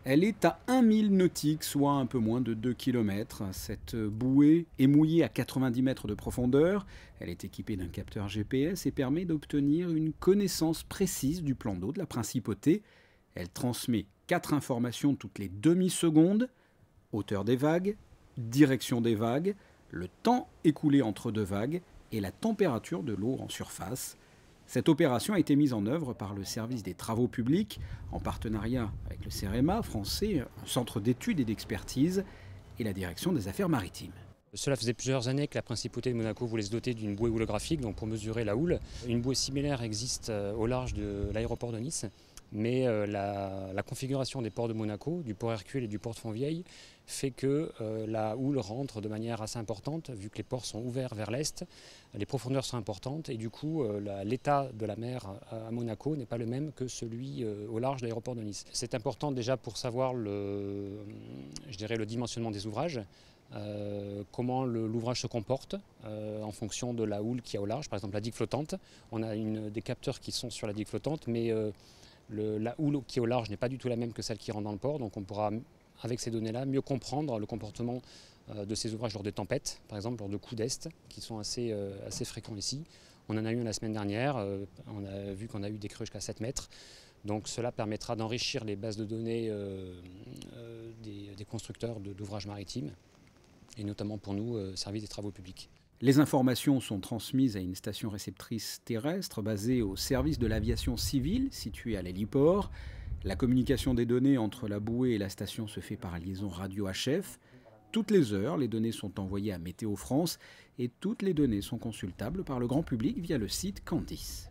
Elle est à 1 000 nautiques, soit un peu moins de 2 km. Cette bouée est mouillée à 90 mètres de profondeur. Elle est équipée d'un capteur GPS et permet d'obtenir une connaissance précise du plan d'eau de la principauté. Elle transmet 4 informations toutes les demi-secondes: hauteur des vagues, direction des vagues, le temps écoulé entre deux vagues et la température de l'eau en surface. Cette opération a été mise en œuvre par le service des travaux publics en partenariat avec le CEREMA français, un centre d'études et d'expertise, et la direction des affaires maritimes. Cela faisait plusieurs années que la principauté de Monaco voulait se doter d'une bouée houlographique, donc pour mesurer la houle. Une bouée similaire existe au large de l'aéroport de Nice, mais la configuration des ports de Monaco, du port Hercule et du port de Fontvieille, fait que la houle rentre de manière assez importante, vu que les ports sont ouverts vers l'est, les profondeurs sont importantes, et du coup l'état de la mer à Monaco n'est pas le même que celui au large de l'aéroport de Nice. C'est important déjà pour savoir le dimensionnement des ouvrages. Comment l'ouvrage se comporte en fonction de la houle qu'il y a au large. Par exemple, la digue flottante, on a des capteurs qui sont sur la digue flottante, mais la houle qui est au large n'est pas du tout la même que celle qui rentre dans le port, donc on pourra, avec ces données-là, mieux comprendre le comportement de ces ouvrages lors des tempêtes, par exemple lors de coups d'est, qui sont assez fréquents ici. On en a eu la semaine dernière, on a vu qu'on a eu des crues jusqu'à 7 mètres. Donc cela permettra d'enrichir les bases de données des constructeurs d'ouvrages maritimes, et notamment pour nous, service des travaux publics. Les informations sont transmises à une station réceptrice terrestre basée au service de l'aviation civile situé à l'héliport. La communication des données entre la bouée et la station se fait par liaison radio HF. Toutes les heures, les données sont envoyées à Météo France et toutes les données sont consultables par le grand public via le site Candice.